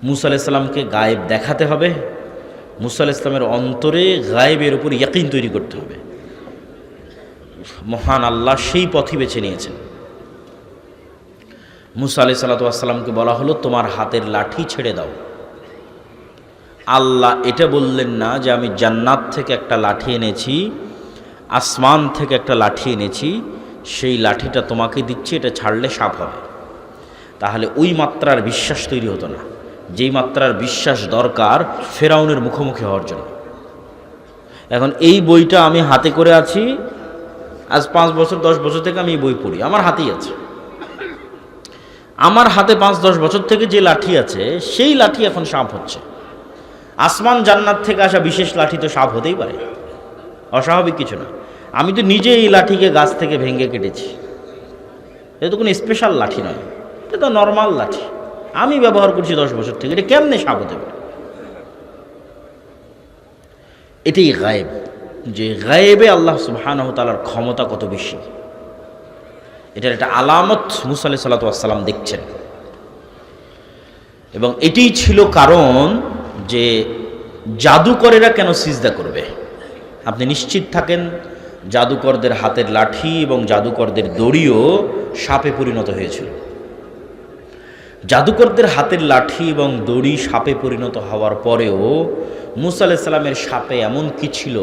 মুসা আলাইহিস সালামকে গায়েব দেখাতে হবে, মুসা আলাইহিস সালামের অন্তরে গায়েবের উপর ইয়াকিন তৈরি করতে হবে। মহান আল্লাহ সেই পথই বেছে নিয়েছেন। মুসা আলাইহিস সালামকে বলা হলো, তোমার হাতের লাঠি ছেড়ে দাও। আল্লাহ এটা বললেন না যে আমি জান্নাত থেকে একটা লাঠি এনেছি, আসমান থেকে একটা লাঠি এনেছি, সেই লাঠিটা তোমাকে দিচ্ছি, এটা ছাড়লে সাপ হবে। তাহলে ওই মাত্রার বিশ্বাস তৈরি হতো না, যেই মাত্রার বিশ্বাস দরকার ফেরাউনের মুখোমুখি হওয়ার জন্য। এখন এই বইটা আমি হাতে করে আছি, আজ 5 বছর 10 বছর থেকে আমি এই বই পড়ি, আমার হাতেই আছে। আমার হাতে 5-10 বছর থেকে যে লাঠি আছে সেই লাঠি এখন সাপ হচ্ছে। আসমান জান্নাত থেকে আসা বিশেষ লাঠি তো সাপ হতেই পারে, অস্বাভাবিক কিছু না। আমি তো নিজে এই লাঠিকে গাছ থেকে ভেঙে কেটেছি, এটা তো কোনো স্পেশাল লাঠি নয়, এটা তো নর্মাল লাঠি, আমি ব্যবহার করছি 10 বছর থেকে, এটা কেমনে সাপ হতে পারে? এটাই গায়েব, যে গায়েবে আল্লাহ সুবহানাহু ওয়া তাআলার ক্ষমতা কত বেশি, এটার একটা আলামত মুসা আলাইহিস সালাম দেখছেন। এবং এটাই ছিল কারণ যে জাদুকরেরা কেন সিজদা করবে। আপনি নিশ্চিত থাকেন জাদুকরদের হাতের লাঠি এবং জাদুকরদের দড়িও সাপে পরিণত হয়েছিল। জাদুকরদের হাতের লাঠি এবং দড়ি সাপে পরিণত হওয়ার পরেও মুসা আলাইহিস সালামের সাপে এমন কি ছিল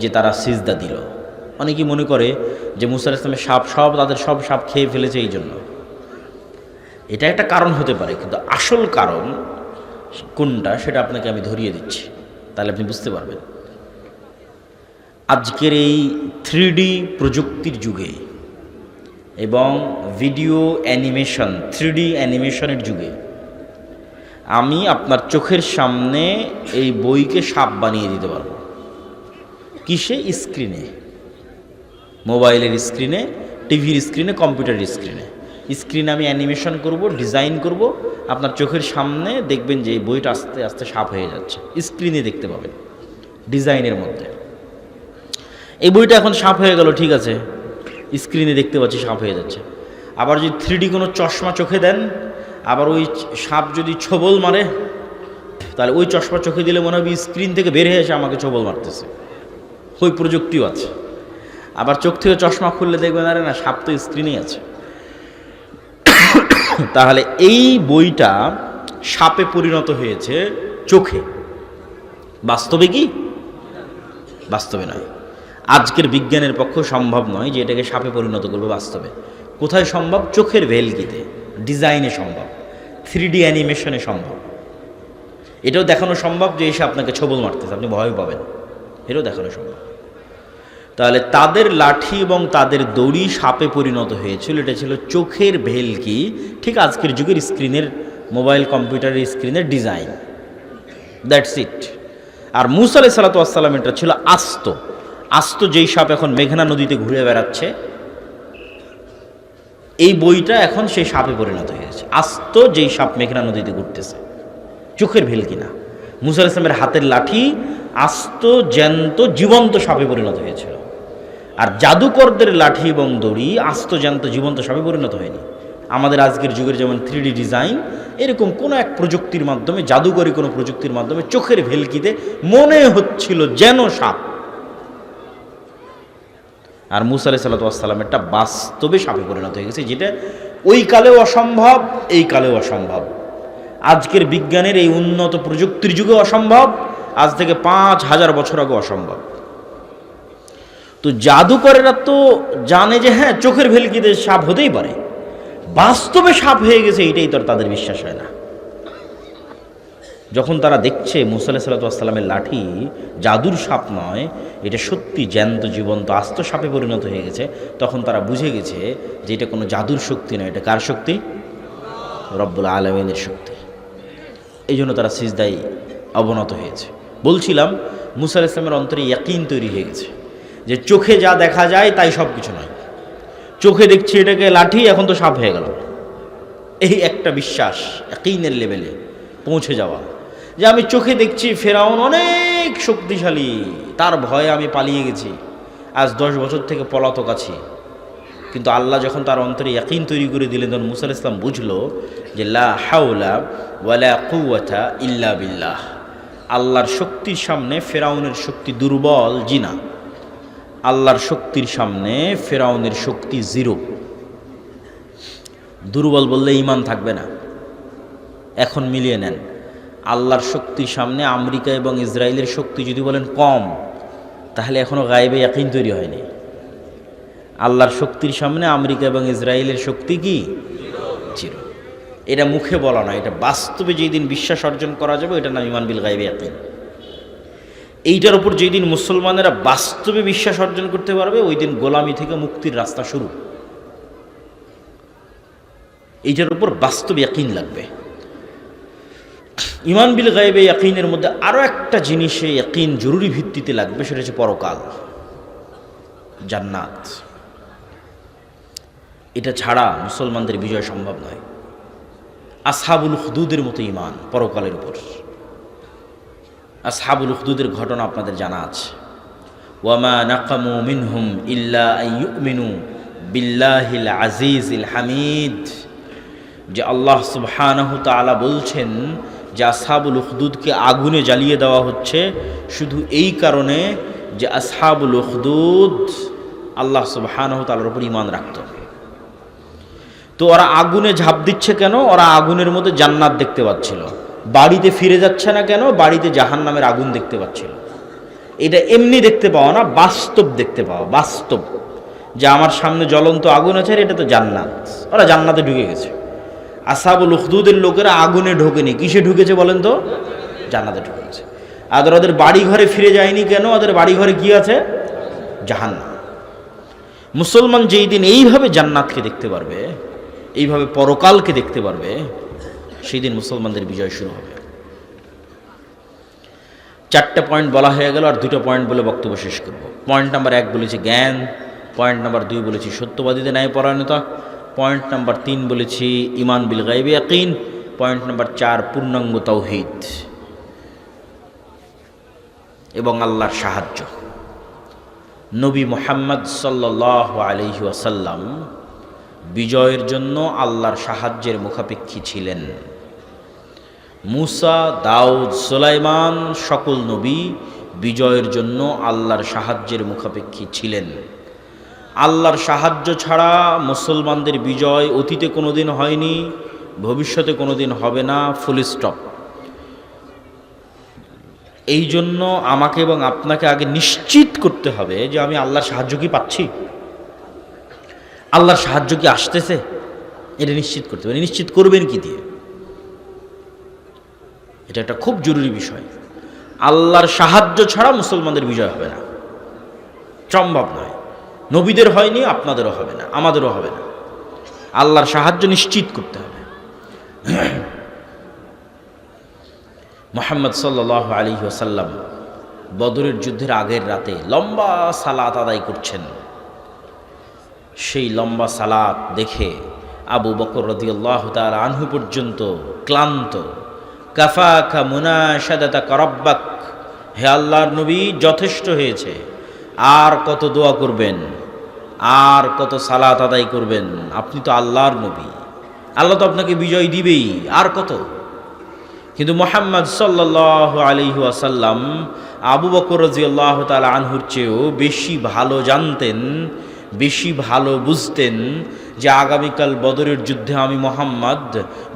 যে তারা সিজদা দিল। অনেকেই মনে করে যে মুসা আলাইহিস সালামের সাপ তাদের সব সাপ খেয়ে ফেলেছে এই জন্য। এটা একটা কারণ হতে পারে, কিন্তু আসল কারণ কোনটা সেটা আপনাকে আমি ধরিয়ে দিচ্ছি, তাহলে আপনি বুঝতে পারবেন। আজকের এই 3D প্রযুক্তির যুগে এবং ভিডিও অ্যানিমেশন 3D অ্যানিমেশনের যুগে আমি আপনার চোখের সামনে এই বইকে সাপ বানিয়ে দিতে পারবো। কিসে? স্ক্রিনে, মোবাইলের স্ক্রিনে, টিভির স্ক্রিনে, কম্পিউটারের স্ক্রিনে। স্ক্রিনে আমি অ্যানিমেশন করব, ডিজাইন করব, আপনার চোখের সামনে দেখবেন যে এই বইটা আস্তে আস্তে সাপ হয়ে যাচ্ছে, স্ক্রিনে দেখতে পাবেন ডিজাইনের মধ্যে। এই বইটা এখন সাপ হয়ে গেল, ঠিক আছে, স্ক্রিনে দেখতে পাচ্ছি সাপ হয়ে যাচ্ছে। আবার যদি 3D কোনো চশমা চোখে দেন, আবার ওই সাপ যদি ছোবল মারে, তাহলে ওই চশমা চোখে দিলে মনে হবে স্ক্রিন থেকে বের হয়ে এসে আমাকে ছোবল মারতেছে, ওই প্রযুক্তিও আছে। আবার চোখ থেকে চশমা খুললে দেখবেন আরে না, সাপ তো স্ক্রিনেই আছে। তাহলে এই বইটা সাপে পরিণত হয়েছে চোখে। বাস্তবে কি? বাস্তবে নয়। আজকের বিজ্ঞানের পক্ষে সম্ভব নয় যে এটাকে সাপে পরিণত করবে বাস্তবে। কোথায় সম্ভব? চোখের ভেলকিতে, ডিজাইনে সম্ভব, 3D অ্যানিমেশনে সম্ভব। এটাও দেখানো সম্ভব যে এসে আপনাকে ছোবল মারতেছে, আপনি ভয় পাবেন, এটাও দেখানো সম্ভব। তাহলে তাদের লাঠি এবং তাদের দড়ি সাপে পরিণত হয়েছিল, এটা ছিল চোখের ভেলকি, ঠিক আজকের যুগের স্ক্রিনের, মোবাইল কম্পিউটারের স্ক্রিনের ডিজাইন, দ্যাটস ইট। আর মুসা আলাইহিস সালাম এটা ছিল আস্ত। আস্ত যেই সাপ এখন মেঘনা নদীতে ঘুরে বেড়াচ্ছে, এই বইটা এখন সেই সাপে পরিণত হয়েছে। আস্ত যেই সাপ মেঘনা নদীতে ঘুরতেছে, চোখের ভেলকি না। মুসা আলাইহিস সালামের হাতের লাঠি আস্ত জ্যান্ত জীবন্ত সাপে পরিণত হয়েছিল। আর জাদুকরদের লাঠি এবং দড়ি আস্ত জ্যান্ত জীবন্ত সাপে পরিণত হয়নি। আমাদের আজকের যুগের যেমন 3D ডিজাইন, এরকম কোনো এক প্রযুক্তির মাধ্যমে, জাদুকরী কোনো প্রযুক্তির মাধ্যমে চোখের ভেলকিতে মনে হচ্ছিল যেন সাপ। আর মুসা আলাইহিস সালামেরটা বাস্তবে সাপে পরিণত হয়ে গেছে, যেটা ওই কালেও অসম্ভব, এই কালেও অসম্ভব। আজকের বিজ্ঞানের এই উন্নত প্রযুক্তির যুগে অসম্ভব, আজ থেকে 5000 বছর আগে অসম্ভব। তো জাদুকরেরা তো জানে যে হ্যাঁ চোখের ভেলকিতে সাপ হতেই পারে, বাস্তবে সাপ হয়ে গেছে এইটাই তো তাদের বিশ্বাস হয় না। যখন তারা দেখছে মুসা আলাইহিস সালামের লাঠি জাদুর সাপ নয়, এটা সত্যি জ্যান্ত জীবন্ত আস্ত সাপে পরিণত হয়ে গেছে, তখন তারা বুঝে গেছে যে এটা কোনো জাদুর শক্তি নয়, এটা কার শক্তি? রব্বুল আলামিনের শক্তি। এই জন্য তারা সিজদায় অবনত হয়েছে। বলছিলাম মুসা আলাইহিস সালামের অন্তরে ইয়াকিন তৈরি হয়ে গেছে যে চোখে যা দেখা যায় তাই সব কিছু নয়। চোখে দেখছি এটাকে লাঠি, এখন তো সাপ হয়ে গেল। এই একটা বিশ্বাস, ইয়াকিনের লেভেলে পৌঁছে যাওয়া, যে আমি চোখে দেখছি ফেরাউন অনেক শক্তিশালী, তার ভয়ে আমি পালিয়ে গেছি, আজ 10 বছর থেকে পলাতক আছি। কিন্তু আল্লাহ যখন তার অন্তরে ইয়াকিন তৈরি করে দিলেন, তখন মুসা আলাইহিস সালাম বুঝলো যে লা হাওলা ওয়ালা কুওয়াতা ইল্লা বিল্লাহ, আল্লাহর শক্তির সামনে ফেরাউনের শক্তি দুর্বল, জিনা। আল্লাহর শক্তির সামনে ফেরাউনের শক্তি জিরো। দুর্বল বললে ঈমান থাকবে না। এখন মিলিয়ে নেন, আল্লাহর শক্তির সামনে আমেরিকা এবং ইসরায়েলের শক্তি যদি বলেন কম, তাহলে এখনও গায়েবে ইয়াকিন তৈরি হয়নি। আল্লাহর শক্তির সামনে আমেরিকা এবং ইসরায়েলের শক্তি কি? জিরো। এটা মুখে বলা না, এটা বাস্তবে যেই দিন বিশ্বাস অর্জন করা যাবে এটা নাম ঈমান বিল গায়বি ইয়াকিন। এইটার উপর যেই দিন মুসলমানেরা বাস্তবে বিশ্বাস অর্জন করতে পারবে, ওই দিন গোলামি থেকে মুক্তির রাস্তা শুরু। এইটার উপর বাস্তব ইয়াকিন লাগবে। ঈমান বিল গায়বি ইয়াকিনের মধ্যে আরও একটা জিনিসে ইয়াকিন জরুরি ভিত্তিতে লাগবে, সেটা হচ্ছে পরকাল, জান্নাত। এটা ছাড়া মুসলমানদের বিজয় সম্ভব নয়। আসহাবুল উখদুদের মতো ঈমান পরকালের উপর। আসহাবুল উখদুদের ঘটনা আপনাদের জানা আছে। ওয়ামা নাকামু মিনহুম ইল্লা আন ইউমিনু বিল্লাহিল আজিজিল হামিদ, যে আল্লাহ সুবহানাহু তাআলা বলছেন যে আসহাবুল উখদুদকে আগুনে জ্বালিয়ে দেওয়া হচ্ছে শুধু এই কারণে যে আসহাবুল উখদুদ আল্লাহ সুবহানাহু তাআলার উপর ঈমান রাখত। তো ওরা আগুনে ঝাঁপ দিচ্ছে কেন? ওরা আগুনের মধ্যে জান্নাত দেখতে পাচ্ছিল। বাড়িতে ফিরে যাচ্ছে না কেন? বাড়িতে জাহান্নামের আগুন দেখতে পাচ্ছিল। এটা এমনি দেখতে পাওয়া না, বাস্তব দেখতে পাওয়া। বাস্তব যে আমার সামনে জ্বলন্ত আগুন আছে, এটা তো জান্নাত। ওরা জান্নাতে ঢুকে গেছে। আসহাবুল উখদুদের লোকেরা আগুনে ঢোকেনি, কিসে ঢুকেছে বলেন তো? জান্নাতে ঢুকেছে। আর ওদের বাড়ি ঘরে ফিরে যায়নি কেন? ওদের বাড়ি ঘরে কি আছে? জাহান্নাম। মুসলমান যেই দিন এইভাবে জান্নাতকে দেখতে পারবে, এইভাবে পরকালকে দেখতে পারবে, সেই দিন মুসলমানদের বিজয় শুরু হবে। 4টে পয়েন্ট বলা হয়ে গেল, আর 2টো পয়েন্ট বলে বক্তব্য শেষ করব। পয়েন্ট নাম্বার 1 বলেছি জ্ঞান, পয়েন্ট নাম্বার 2 বলেছি সত্যবাদীদের ন্যায়পরায়ণতা, পয়েন্ট নাম্বার 3 বলেছি ঈমান বিল গায়বি ইয়াকিন, পয়েন্ট নাম্বার 4 পূর্ণাঙ্গ তাওহীদ এবং আল্লাহর সাহায্য। নবী মুহাম্মদ সাল্লাল্লাহু আলাইহি ওয়াসাল্লাম বিজয়ের জন্য আল্লাহর সাহায্যের মুখাপেক্ষী ছিলেন। মুসা, দাউদ, সুলাইমান সকল নবী বিজয়ের জন্য আল্লাহর সাহায্যের মুখাপেক্ষী ছিলেন। আল্লাহর সাহায্য ছাড়া মুসলমানদের বিজয় অতীতে কোনোদিন হয়নি, ভবিষ্যতে কোনোদিন হবে না, ফুল স্টপ। এই জন্য আমাকে এবং আপনাকে আগে নিশ্চিত করতে হবে যে আমি আল্লাহর সাহায্য কি পাচ্ছি, আল্লাহর সাহায্য কি আসতেছে, এটা নিশ্চিত করতে হবে। নিশ্চিত করবেন কি দিয়ে? এটা একটা খুব জরুরি বিষয়। আল্লাহর সাহায্য ছাড়া মুসলমানদের বিজয় হবে না, সম্ভব নয়। নবীদের হয়নি, আপনাদেরও হবে না, আমাদেরও হবে না। আল্লাহর সাহায্য নিশ্চিত করতে হবে। মুহাম্মদ সাল্লাল্লাহু আলাইহি ওয়াসাল্লাম বদরের যুদ্ধের আগের রাতে লম্বা সালাত আদায় করছেন। সেই লম্বা সালাত দেখে আবু বকর রাদিয়াল্লাহু তাআলা আনহু পর্যন্ত ক্লান্ত। কাফাকা মুনাশাদাতাকা রাব্বাক, হে আল্লাহর নবী যথেষ্ট হয়েছে, আর কত দোয়া করবেন, আর কত সালাত আদায় করবেন? আপনি তো আল্লাহর নবী, আল্লাহ তো আপনাকে বিজয় দিবেই, আর কত? কিন্তু মুহাম্মদ সাল্লাল্লাহু আলাইহি ওয়াসাল্লাম আবু বকর রাদিয়াল্লাহু তাআলা আনহুর চেয়েও বেশি ভালো জানতেন, বেশি ভালো বুঝতেন যে আগামীকাল বদরের যুদ্ধে আমি মুহাম্মদ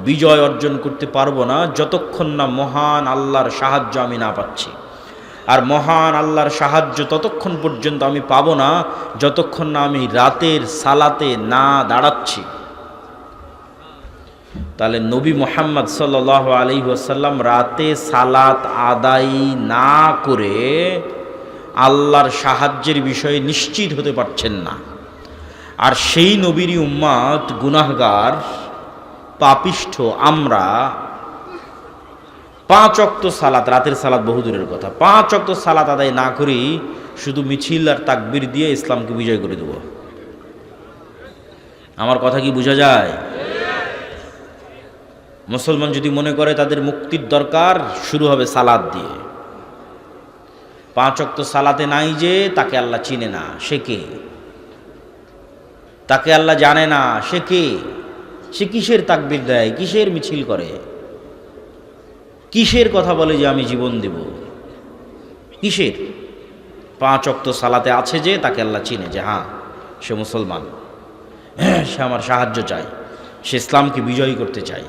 বিজয় অর্জন করতে পারবো না যতক্ষণ না মহান আল্লাহর সাহায্য আমি না পাচ্ছি। আর মহান আল্লাহর সাহায্য ততক্ষণ পর্যন্ত আমি পাবো না যতক্ষণ না আমি রাতের সালাতে না দাঁড়াচ্ছি। তাহলে নবী মুহাম্মদ সাল্লাল্লাহু আলাইহি ওয়াসাল্লাম রাতে সালাত আদায় না করে আল্লাহর সাহায্যের বিষয়ে নিশ্চিত হতে পারছেন না। আর সেই নবীরই উম্মত গুনাহগার, পাপিষ্ঠ আমরা 5 ওয়াক্ত সালাত, রাতের সালাত বহুদূরের কথা, 5 ওয়াক্ত সালাত আদায় না করি শুধু মিছিল আর তাকবীর দিয়ে ইসলামকে বিজয় করে দেব। আমার কথা কি বোঝা যায়? মুসলমান যদি মনে করে তাদের মুক্তির দরকার, শুরু হবে সালাত দিয়ে। 5 ওয়াক্ত সালাতে নাই যে, তাকে আল্লাহ চিনে না। সে কে? তাকে আল্লাহ জানে না সে কে, সে কিসের তাকবীর দেয়, কিসের মিছিল করে, কিসের কথা বলে যে আমি জীবন দেব, কিসের। 5 ওয়াক্ত সালাতে আছে যে তাকে আল্লাহ চিনে যে হ্যাঁ সে মুসলমান, সে আমার সাহায্য চায়, সে ইসলামকে বিজয়ী করতে চায়।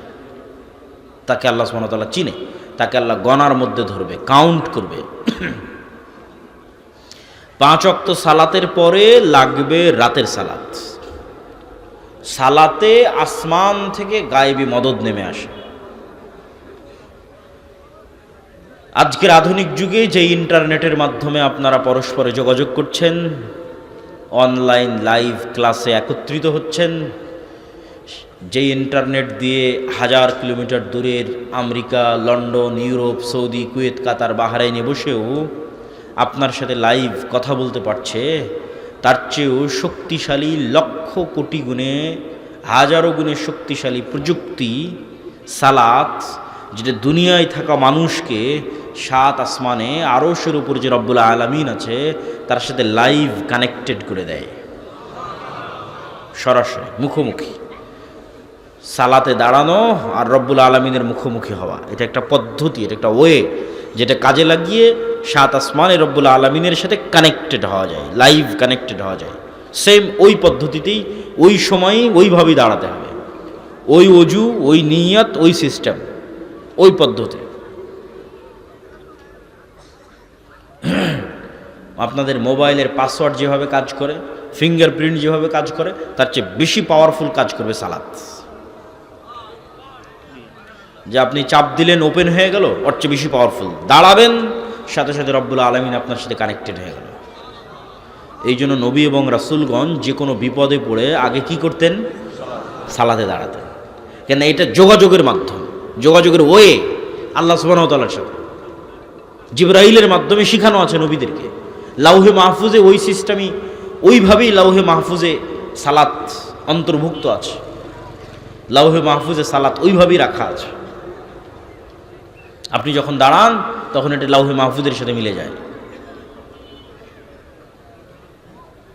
তাকে আল্লাহ সুবহানাহু ওয়া তাআলা চিনে, তাকে আল্লাহ গণার মধ্যে ধরবে, কাউন্ট করবে। 5 ওয়াক্ত সালাতের পরে লাগবে রাতের সালাত। সালাতে আসমান থেকে গায়েবী মদদ নেমে আসে। আজকের আধুনিক যুগে যে ইন্টারনেটের মাধ্যমে আপনারা পরস্পরে যোগাযোগ করছেন, অনলাইন লাইভ ক্লাসে একত্রিত হচ্ছেন, যে ইন্টারনেট দিয়ে 1000 কিলোমিটার দূরের America, London, Europe, Saudi, Kuwait, Qatar, বাহরাইনে বসেও আপনার সাথে লাইভ কথা বলতে পারছে, তার চেয়েও শক্তিশালী লক্ষ কোটি গুণে, হাজারো গুণে শক্তিশালী প্রযুক্তি সালাত, যেটা দুনিয়ায় থাকা মানুষকে 7 আসমানে আরশের উপর যে রব্বুল আলামিন আছে তার সাথে লাইভ কানেক্টেড করে দেয়, সরাসরি মুখোমুখি। সালাতে দাঁড়ানো আর রব্বুল আলামিনের মুখোমুখি হওয়া, এটা একটা পদ্ধতি, এটা একটা ওয়ে, যেটা কাজে লাগিয়ে 7 আসমানে রব্বুল আলামিনের সাথে কানেক্টেড হওয়া যায়, লাইভ কানেক্টেড হওয়া যায়। সেম ওই পদ্ধতিতেই, ওই সময়ই ওইভাবেই দাঁড়াতে হবে, ওই অজু, ওই নিয়ত, ওই সিস্টেম, ওই পদ্ধতি। আপনাদের মোবাইলের পাসওয়ার্ড যেভাবে কাজ করে, ফিঙ্গারপ্রিন্ট যেভাবে কাজ করে, তার চেয়ে বেশি পাওয়ারফুল কাজ করবে সালাত। যে আপনি চাপ দিলেন ওপেন হয়ে গেল, ওর চেয়ে বেশি পাওয়ারফুল। দাঁড়াবেন, সাথে সাথে রব্বুল আলামিন আপনার সাথে কানেক্টেড হয়ে গেল। এই জন্য নবী এবং রাসূলগণ যে কোনো বিপদে পড়ে আগে কি করতেন? সালাতে দাঁড়াতেন। কেন? এটা যোগাযোগের মাধ্যম, যোগাযোগের ওয়ে আল্লাহ সুবহানাহু ওয়া তাআলার সাথে। জিবরাইলের মাধ্যমে শিখানো আছে নবীদেরকে। লাউহে মাহফুজে ওই সিস্টেমই, ওইভাবেই লাউহে মাহফুজে সালাত অন্তর্ভুক্ত আছে। লাউহে মাহফুজে সালাত ওইভাবেই রাখা আছে। আপনি যখন দাঁড়ান তখন এটা লাউহে মাহফুজের সাথে মিলে যায়।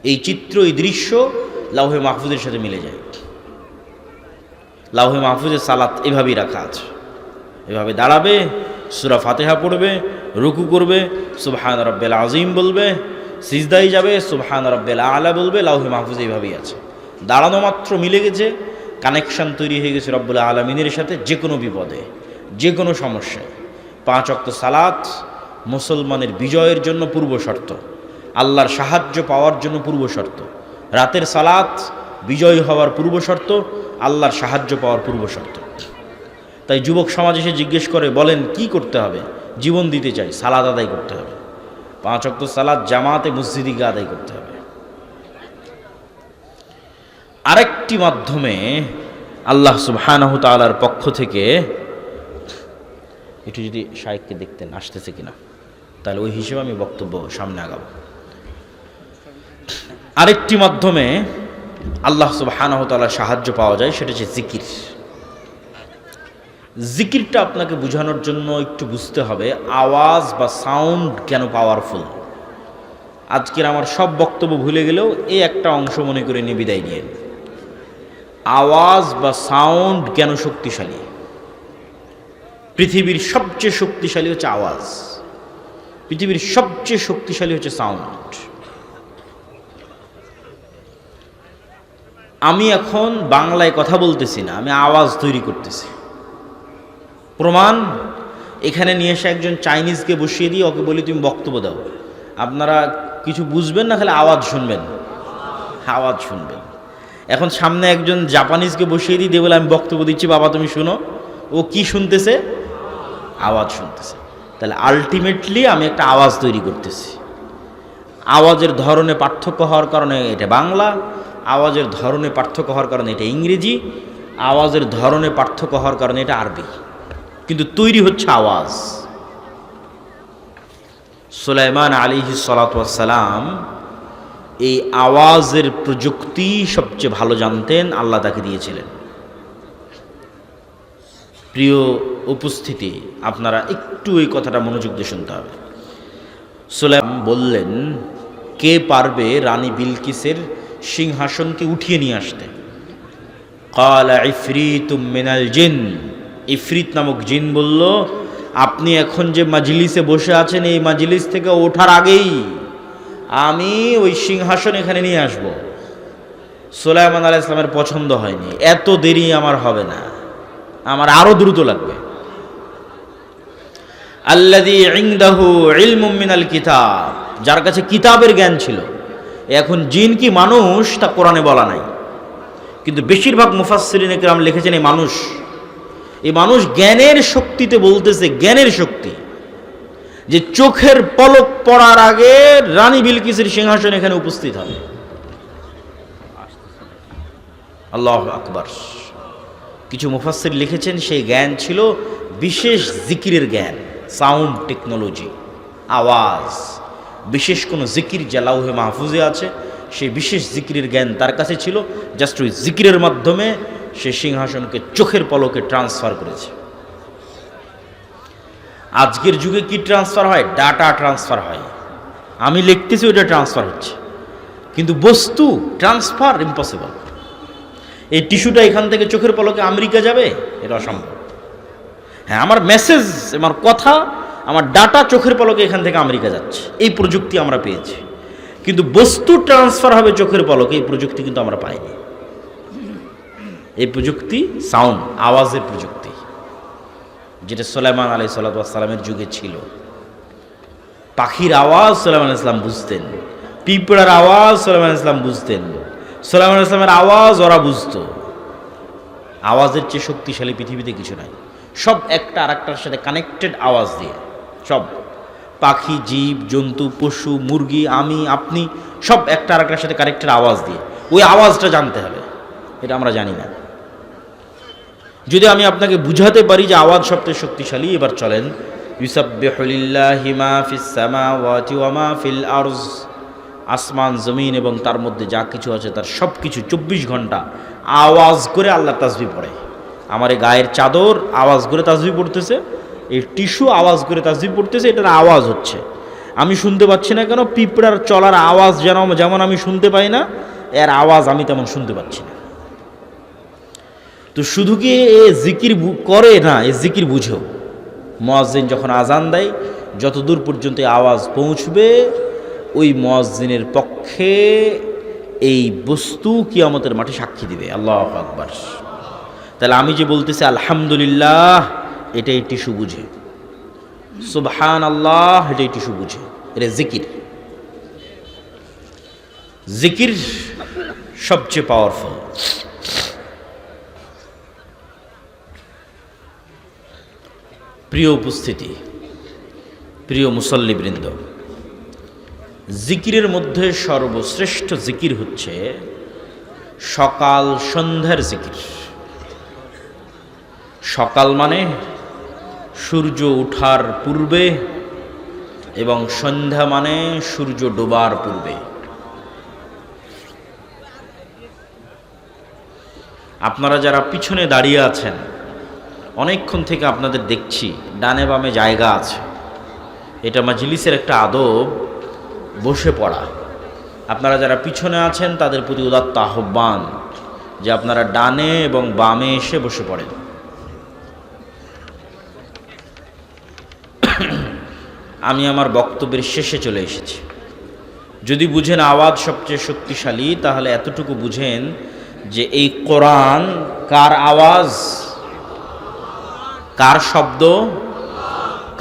এই চিত্র, এই দৃশ্য লাউহে মাহফুজের সাথে মিলে যায়। লাউহে মাহফুজের সালাত এভাবেই রাখা আছে। এভাবে দাঁড়াবে, সূরা ফাতিহা পড়বে, রুকু করবে, সুবহান রাব্বিল আযীম বলবে, সিজদায় যাবে, সুবহান রাব্বিল আলা বলবে। লাউহে মাহফুজ এইভাবেই আছে। দাঁড়ানো মাত্র মিলে গেছে, কানেকশন তৈরি হয়ে গেছে রব্বুল আলামিনের সাথে। যে কোনো বিপদে, যে কোনো সমস্যায় 5 ওয়াক্ত সালাত মুসলমানের বিজয়ের জন্য পূর্ব শর্ত, আল্লাহর সাহায্য পাওয়ার জন্য পূর্ব শর্ত। রাতের সালাত বিজয় হওয়ার পূর্ব শর্ত, আল্লাহর সাহায্য পাওয়ার পূর্ব শর্ত। তাই যুবক সমাজ এসে জিজ্ঞেস করে, বলেন কি করতে হবে? জীবন দিতে চাই, সালাত আদায় করতে হবে। 5 ওয়াক্ত সালাত জামাতে মসজিদে গিয়ে আদায় করতে হবে। আরেকটি মাধ্যমে আল্লাহ সুবহানাহু তাআলার পক্ষ থেকে, একটু যদি শাইখকে দেখতেন আসতেছে কিনা, তাহলে ওই হিসেবে আমি বক্তব্য সামনে আগাবো। আরেকটি মাধ্যমে আল্লাহ সুবহানাহু তাআলার সাহায্য পাওয়া যায়, সেটা হচ্ছে জিকির। জিকিরটা আপনাকে বোঝানোর জন্য একটু বুঝতে হবে আওয়াজ বা সাউন্ড কেন পাওয়ারফুল। আজকের আমার সব বক্তব্য ভুলে গেলেও এই একটা অংশ মনে করে নিয়ে বিদায় নিয়ে, আওয়াজ বা সাউন্ড কেন শক্তিশালী। পৃথিবীর সবচেয়ে শক্তিশালী হচ্ছে আওয়াজ, পৃথিবীর সবচেয়ে শক্তিশালী হচ্ছে সাউন্ড। আমি এখন বাংলায় কথা বলতেছি না, আমি আওয়াজ তৈরি করতেছি। প্রমাণ, এখানে নিয়ে এসে একজন চাইনিজকে বসিয়ে দিয়ে ওকে বলি তুমি বক্তব্য দাও। আপনারা কিছু বুঝবেন না, খালি আওয়াজ শুনবেন, আওয়াজ শুনবেন। এখন সামনে একজন জাপানিজকে বসিয়ে দিয়ে বলে আমি বক্তব্য দিচ্ছি, বাবা তুমি শুনো। ও কি শুনতেছে? আওয়াজ শুনতেছে। তাহলে আলটিমেটলি আমি একটা আওয়াজ তৈরি করতেছি। আওয়াজের ধরনে পার্থক্য হওয়ার কারণে এটা বাংলা, আওয়াজের ধরনে পার্থক্য হওয়ার কারণে এটা ইংরেজি, আওয়াজের ধরনে পার্থক্য হওয়ার কারণে এটা আরবি, কিন্তু তৈরি হচ্ছে আওয়াজ। সুলাইমান আলাইহিস সালাতু ওয়াস সালাম এই আওয়াজের প্রযুক্তি সবচেয়ে ভালো জানতেন, আল্লাহ তাকে দিয়েছিলেন। প্রিয় উপস্থিতি, আপনারা একটু এই কথাটা মনোযোগ দিয়ে শুনতে হবে। সুলাইমান বললেন, কে পারবে রানী বিলকিসের সিংহাসনকে উঠিয়ে নিয়ে আসতে। ক্বালা ইফরিতুম মিনাল জিন, ইফরিত নামক জিন বলল, আপনি এখন যে মাজলিসে বসে আছেন এই মাজলিস থেকে ওঠার আগেই আমি ওই সিংহাসন এখানে নিয়ে আসব। সুলাইমান আলাইহিস সালামের পছন্দ হয়নি, এত দেরি আমার হবে না, আমার আরো দ্রুত লাগবে। আল্লাযী ইনদাহু ইলমুম মিনাল কিতাব, যার কাছে কিতাবের জ্ঞান ছিল। এখন জিন কি মানুষ তা কোরআনে বলা নাই, কিন্তু বেশিরভাগ মুফাসসিরিনে কেরাম লিখেছেন এই মানুষ জ্ঞানের শক্তিতে বলতেছে, জ্ঞানের শক্তি, যে চোখের পলক পড়ার আগে রানী বিলকিসের সিংহাসন এখানে উপস্থিত হবে। আল্লাহু আকবার। কিছু মুফাসসির লিখেছেন সেই জ্ঞান ছিল বিশেষ জিকিরের জ্ঞান, সাউন্ড টেকনোলজি, আওয়াজ, বিশেষ কোনো জিকির যা লাউহে মাহফুজে আছে সেই বিশেষ জিকিরের জ্ঞান তার কাছে ছিল। জাস্ট ওই জিকিরের মাধ্যমে সে সিংহাসনকে চোখের পলকে ট্রান্সফার করেছে। আজকের যুগে কি ট্রান্সফার হয়? ডাটা ট্রান্সফার হয়। আমি লিখতেছি ওইটা ট্রান্সফার হচ্ছে, কিন্তু বস্তু ট্রান্সফার ইম্পসিবল। এই টিস্যুটা এখান থেকে চোখের পলকে আমেরিকা যাবে, এটা অসম্ভব। হ্যাঁ, আমার মেসেজ, আমার কথা, আমার ডাটা চোখের পলকে এখান থেকে আমেরিকা যাচ্ছে, এই প্রযুক্তি আমরা পেয়েছি। কিন্তু বস্তু ট্রান্সফার হবে চোখের পলকে, এই প্রযুক্তি কিন্তু আমরা পাইনি। এই প্রযুক্তি সাউন্ড, আওয়াজের প্রযুক্তি, যেটা সুলাইমান আলাইহিস সালামের যুগে ছিল। পাখির আওয়াজ সুলাইমান আলাইহিস সালাম বুঝতেন, পিঁপড়ার আওয়াজ সুলাইমান আলাইহিস সালাম বুঝতেন, সুলাইমান আলাইহিস সালামের আওয়াজ ওরা বুঝতো। আওয়াজের চেয়ে শক্তিশালী পৃথিবীতে কিছু নাই। সব একটা আর একটার সাথে কানেক্টেড আওয়াজ দিয়ে, সব পাখি, জীব জন্তু, পশু, মুরগি, আমি, আপনি, সব একটা আর একটার সাথে কানেক্টেড আওয়াজ দিয়ে। ওই আওয়াজটা জানতে হবে, এটা আমরা জানি না। যদি আমি আপনাকে বুঝাতে পারি যে আওয়াজ সবচেয়ে শক্তিশালী, এবার চলেন, ইউসাব্বিহু লিল্লাহি মা ফিস সামাওয়াতি ওয়া মা ফিল আরজ, আসমান জমিন এবং তার মধ্যে যা কিছু আছে তার সব কিছু 24 ঘন্টা আওয়াজ করে আল্লাহ তাসবিহ পড়ে। আমার এই গায়ের চাদর আওয়াজ করে তাসবিহ পড়তেছে, এই টিস্যু আওয়াজ করে তাসবিহ পড়তেছে, এটার আওয়াজ হচ্ছে। আমি শুনতে পাচ্ছি না কেন? পিঁপড়ার চলার আওয়াজ যেমন আমি শুনতে পাই না, এর আওয়াজ আমি তেমন শুনতে পাচ্ছি না। তো শুধু কি এ জিকির করে না, এ জিকির বুঝেও। মুয়াজ্জিন যখন আজান দেয়, যতদূর পর্যন্ত আওয়াজ পৌঁছবে ওই মুয়াজ্জিনের পক্ষে এই বস্তু কিয়ামতের মাঠে সাক্ষী দিবে। আল্লাহু আকবার। তাহলে আমি যে বলতেছি আলহামদুলিল্লাহ, এটাই টিস্যু বুঝে। সুবহানাল্লাহ, এটাই টিস্যু বুঝে। এটা জিকির। জিকির সবচেয়ে পাওয়ারফুল। প্রিয় উপস্থিতি, প্রিয় মুসল্লিবৃন্দ, জিকিরের মধ্যে সর্বশ্রেষ্ঠ জিকির হচ্ছে সকাল সন্ধ্যার জিকির। সকাল মানে সূর্য ওঠার পূর্বে এবং সন্ধ্যা মানে সূর্য ডোবার পূর্বে। আপনারা যারা পিছনে দাঁড়িয়ে আছেন, অনেকক্ষণ থেকে আপনাদের দেখছি ডানে বামে জায়গা আছে। এটা মাজলিসের একটা আদব, বসে পড়া। আপনারা যারা পিছনে আছেন তাদের প্রতি উদাত্ত আহ্বান যে আপনারা ডানে এবং বামে এসে বসে পড়েন। আমি আমার বক্তব্যের শেষে চলে এসেছি। যদি বুঝেন আওয়াজ সবচেয়ে শক্তিশালী, তাহলে এতটুকু বুঝেন যে এই কোরআন কার আওয়াজ, কার শব্দ,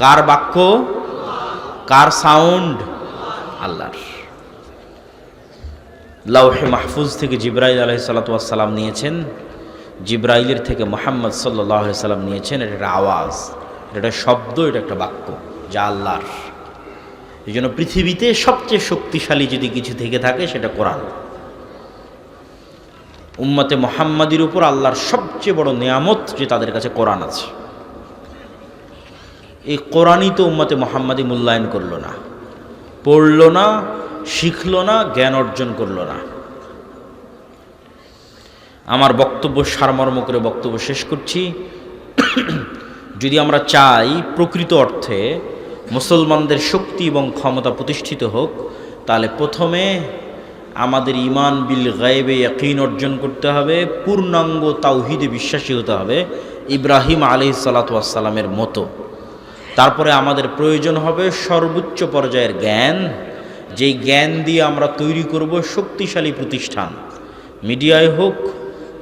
কার বাক্য, কার সাউন্ড? আল্লাহর। লাউহে মাহফুজ থেকে জিবরাইল আলাইহিস সালাতু ওয়াস সালাম নিয়েছেন, জিবরাইলের থেকে মুহাম্মদ সাল্লাল্লাহু আলাইহি সাল্লাম নিয়েছেন। এটা একটা আওয়াজ, এটা একটা শব্দ, এটা একটা বাক্য যা আল্লাহর। এই জন্য পৃথিবীতে সবচেয়ে শক্তিশালী যদি কিছু থেকে থাকে সেটা কোরআন। উম্মতে মুহাম্মাদির উপর আল্লাহর সবচেয়ে বড় নিয়ামত যে তাদের কাছে কোরআন আছে। এই কোরআনই তো উম্মতে মুহাম্মাদি মূল্যায়ন করলো না, পড়লো না, শিখলো না, জ্ঞান অর্জন করলো না। আমার বক্তব্য সারমর্ম করে বক্তব্য শেষ করছি। যদি আমরা চাই প্রকৃত অর্থে মুসলমানদের শক্তি এবং ক্ষমতা প্রতিষ্ঠিত হোক, তাহলে প্রথমে আমাদের ঈমান বিল গায়বে ইয়াকিন অর্জন করতে হবে, পূর্ণাঙ্গ তাওহীদে বিশ্বাসী হতে হবে ইব্রাহিম আলাইহিস সালাতু ওয়াস সালামের মতো। তারপরে আমাদের প্রয়োজন হবে সর্বোচ্চ পর্যায়ের জ্ঞান, যেই জ্ঞান দিয়ে আমরা তৈরি করব শক্তিশালী প্রতিষ্ঠান, মিডিয়ায় হোক,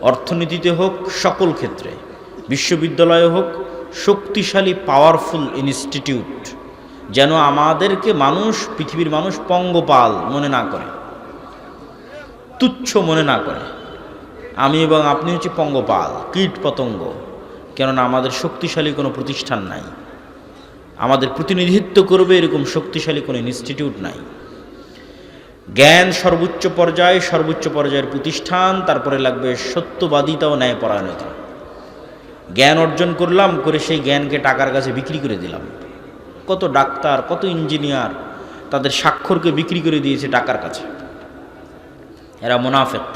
অর্থনীতিতে হোক, সকল ক্ষেত্রে, বিশ্ববিদ্যালয়ে হোক, শক্তিশালী পাওয়ারফুল ইনস্টিটিউট, যেন আমাদেরকে মানুষ, পৃথিবীর মানুষ পঙ্গপাল মনে না করে, তুচ্ছ মনে না করে। আমি এবং আপনি হচ্ছে পঙ্গপাল, কীট পতঙ্গ, কেননা আমাদের শক্তিশালী কোনো প্রতিষ্ঠান নাই, আমাদের প্রতিনিধিত্ব করবে এরকম শক্তিশালী কোনো ইনস্টিটিউট নাই। জ্ঞান সর্বোচ্চ পর্যায়ের প্রতিষ্ঠান, তারপরে লাগবে সত্যবাদিতা ও ন্যায়পরায়ণতা। জ্ঞান অর্জন করলাম, করে সেই জ্ঞানকে টাকার কাছে বিক্রি করে দিলাম। কত ডাক্তার, কত ইঞ্জিনিয়ার তাদের স্বাক্ষরকে বিক্রি করে দিয়েছে টাকার কাছে, এরা মুনাফিক।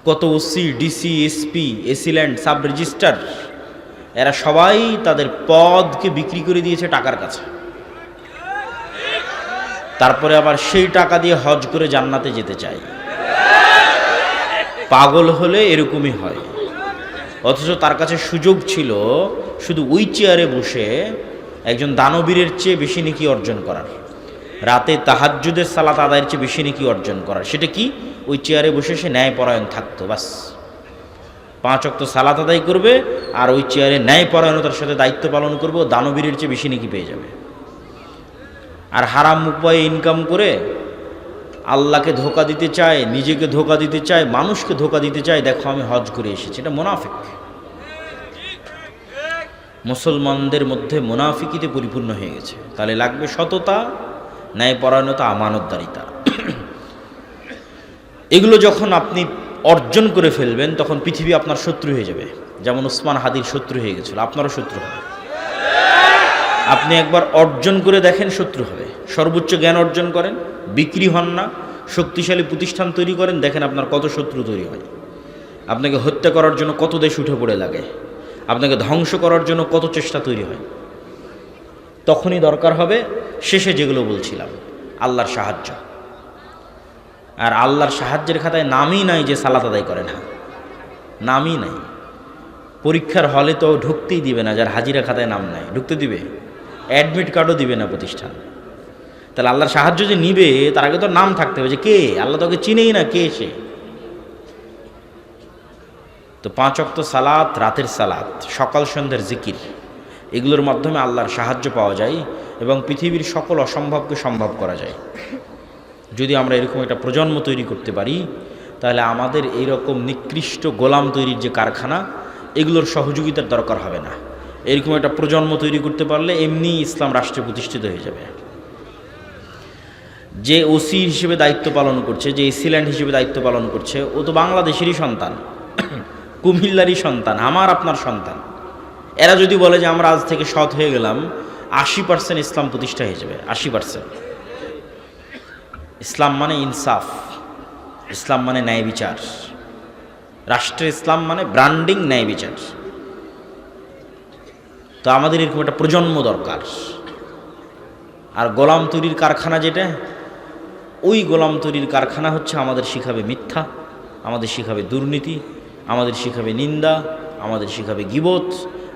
কত OC, DC, SP, AC land, sub registrar, এরা সবাই তাদের পদকে বিক্রি করে দিয়েছে টাকার কাছে। তারপরে আবার সেই টাকা দিয়ে হজ করে জান্নাতে যেতে চায়। পাগল হলে এরকমই হয়। অথচ তার কাছে সুযোগ ছিল শুধু ওই চেয়ারে বসে একজন দানবীরের চেয়ে বেশি নেকি অর্জন করার, রাতে তাহাজ্জুদের সালাত আদায়ের চেয়ে বেশি নেকি অর্জন করার। সেটা কি? ওই চেয়ারে বসে সে ন্যায়পরায়ণ থাকতো, বাস 5 ওয়াক্ত সালাত আদায় করবে আর ওই চেয়ারে ন্যায়পরায়ণতার সাথে দায়িত্ব পালন করবে, দানবীরের চেয়ে বেশি নেকি পেয়ে যাবে। আর হারাম উপায়ে ইনকাম করে আল্লাহকে ধোঁকা দিতে চায়, নিজেকে ধোঁকা দিতে চায়, মানুষকে ধোঁকা দিতে চায়, দেখো আমি হজ করে এসেছি, এটা মুনাফিক। মুসলমানদের মধ্যে মুনাফিকিতে পরিপূর্ণ হয়ে গেছে। তাহলে লাগবে সততা, ন্যায়পরায়ণতা, আমানতদারিতা। এগুলো যখন আপনি অর্জন করে ফেলবেন তখন পৃথিবী আপনার শত্রু হয়ে যাবে। যেমন ওসমান হাদির শত্রু হয়ে গেছিল, আপনারও শত্রু হবে। আপনি একবার অর্জন করে দেখেন, শত্রু হবে। সর্বোচ্চ জ্ঞান অর্জন করেন, বিক্রি হন না, শক্তিশালী প্রতিষ্ঠান তৈরি করেন, দেখেন আপনার কত শত্রু তৈরি হয়। আপনাকে হত্যা করার জন্য কত দেশ উঠে পড়ে লাগে, আপনাকে ধ্বংস করার জন্য কত চেষ্টা তৈরি হয়। তখনই দরকার হবে শেষে যেগুলো বলছিলাম, আল্লাহর সাহায্য। আর আল্লাহর সাহায্যের খাতায় নামই নাই যে সালাত আদায় করে না, নামই নাই। পরীক্ষার হলে তো ঢুকতেই দিবে না যার হাজিরা খাতায় নাম নাই, ঢুকতে দিবে? অ্যাডমিট কার্ডও দিবে না প্রতিষ্ঠান। তাহলে আল্লাহর সাহায্য যে নিবে তার আগে তো নাম থাকতে হবে যে কে, আল্লাহ তোকে চিনেই না কে সে। তো 5 ওয়াক্ত সালাত, রাতের সালাত, সকাল সন্ধ্যার জিকির, এগুলোর মাধ্যমে আল্লাহর সাহায্য পাওয়া যায় এবং পৃথিবীর সকল অসম্ভবকে সম্ভব করা যায়। যদি আমরা এরকম একটা প্রজন্ম তৈরি করতে পারি তাহলে আমাদের এইরকম নিকৃষ্ট গোলাম তৈরির যে কারখানা, এগুলোর সহযোগিতার দরকার হবে না। এরকম একটা প্রজন্ম তৈরি করতে পারলে এমনি ইসলাম রাষ্ট্রে প্রতিষ্ঠিত হয়ে যাবে। যে ওসি হিসেবে দায়িত্ব পালন করছে, যে এসিল্যান্ড হিসেবে দায়িত্ব পালন করছে, ও তো বাংলাদেশেরই সন্তান, কুমিল্লারই সন্তান, আমার আপনার সন্তান। এরা যদি বলে যে আমরা আজ থেকে সৎ হয়ে গেলাম, 80% ইসলাম প্রতিষ্ঠা হয়ে যাবে। 80%। ইসলাম মানে ইনসাফ, ইসলাম মানে ন্যায় বিচার, রাষ্ট্রের ইসলাম মানে ব্র্যান্ডিং, ন্যায় বিচার। তো আমাদের এরকম একটা প্রজন্ম দরকার। আর গোলাম তৈরির কারখানা যেটা, ওই গোলাম তৈরির কারখানা হচ্ছে আমাদের শিখাবে মিথ্যা, আমাদের শিখাবে দুর্নীতি, আমাদের শিখাবে নিন্দা, আমাদের শিখাবে গীবত।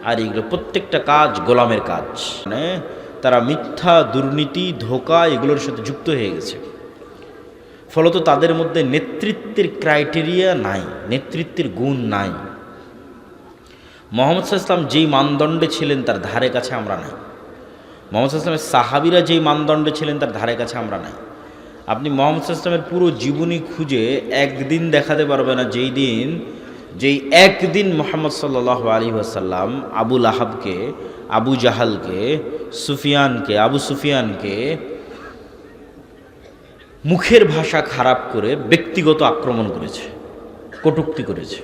আর এগুলো প্রত্যেকটা কাজ গোলামের কাজ। মানে তারা মিথ্যা, দুর্নীতি, ধোঁকা এগুলোর সাথে যুক্ত হয়ে গেছে। ফলত তাদের মধ্যে নেতৃত্বের ক্রাইটেরিয়া নাই, নেতৃত্বের গুণ নাই। মুহাম্মদ সাল্লাল্লাহু আলাইহি ওয়াসাল্লাম যেই মানদণ্ডে ছিলেন তার ধারে কাছে আমরা নাই। মুহাম্মদ সাল্লাল্লাহু আলাইহি ওয়াসাল্লামের সাহাবীরা যেই মানদণ্ডে ছিলেন তার ধারে কাছে আমরা নাই। আপনি মুহাম্মদ সাল্লাল্লাহু আলাইহি ওয়াসাল্লামের পুরো জীবনী খুঁজে একদিন দেখাতে পারবে না যেই একদিন মুহাম্মদ সাল্লাল্লাহু আলাইহি ওয়াসাল্লাম আবু লাহাবকে, আবু জাহালকে, সুফিয়ানকে, আবু সুফিয়ানকে মুখের ভাষা খারাপ করে ব্যক্তিগত আক্রমণ করেছে, কটূক্তি করেছে।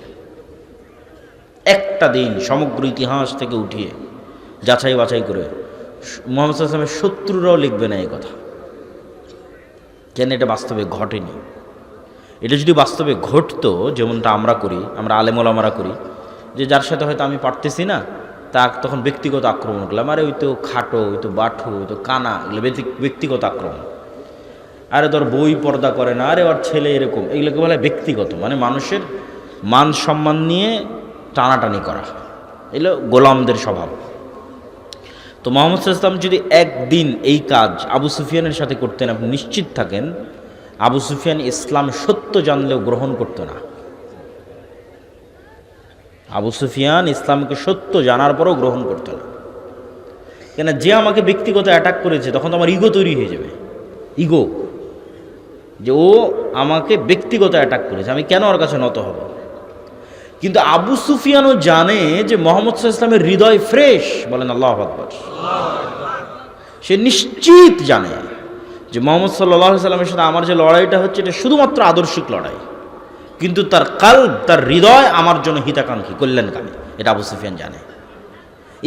একটা দিন সমগ্র ইতিহাস থেকে উঠিয়ে যাচাই বাছাই করে মুহাম্মদ সাল্লাল্লাহু আলাইহি ওয়াসাল্লামের শত্রুরাও লিখবে না এই কথা, কেন এটা বাস্তবে ঘটেনি। এটা যদি বাস্তবে ঘটতো, যেমনটা আমরা করি, আমরা আলেম ওলামারা করি, যে যার সাথে হয়তো আমি পারতেছি না, তা তখন ব্যক্তিগত আক্রমণ করলাম, আরে ওই তো খাটো, ওই তো বাঠু, ওই তো কানা, এগুলো ব্যক্তিগত আক্রমণ। আরে তোর বই পর্দা করে না, আরে ওর ছেলে এরকম, এগুলোকে বলে ব্যক্তিগত, মানে মানুষের মান সম্মান নিয়ে টানাটানি করা, এগুলো গোলামদের স্বভাব। তো মুহাম্মদ সাল্লাল্লাহু আলাইহি ওয়াসাল্লাম যদি একদিন এই কাজ আবু সুফিয়ানের সাথে করতেন, আপনি নিশ্চিত থাকেন আবু সুফিয়ান ইসলাম সত্য জানলেও গ্রহণ করতো না। আবু সুফিয়ান ইসলামকে সত্য জানার পরও গ্রহণ করতো না। কেন, যে আমাকে ব্যক্তিগত অ্যাটাক করেছে তখন তো আমার ইগো তৈরি হয়ে যাবে, ইগো, যে ও আমাকে ব্যক্তিগত অ্যাটাক করেছে, আমি কেন ওর কাছে নত হব। কিন্তু আবু সুফিয়ানও জানে যে মুহাম্মদ সাল্লাল্লাহু আলাইহি ওয়াসাল্লামের হৃদয় ফ্রেশ, বলেন আল্লাহু আকবার। সে নিশ্চিত জানে যে মুহাম্মদ সাল্লাল্লাহু আলাইহি ওয়াসাল্লামের সাথে আমার যে লড়াইটা হচ্ছে এটা শুধুমাত্র আদর্শিক লড়াই, কিন্তু তার কাল্ব, তার হৃদয় আমার জন্য হিতাকাঙ্ক্ষী, কল্যাণকামী, এটা আবু সুফিয়ান জানে।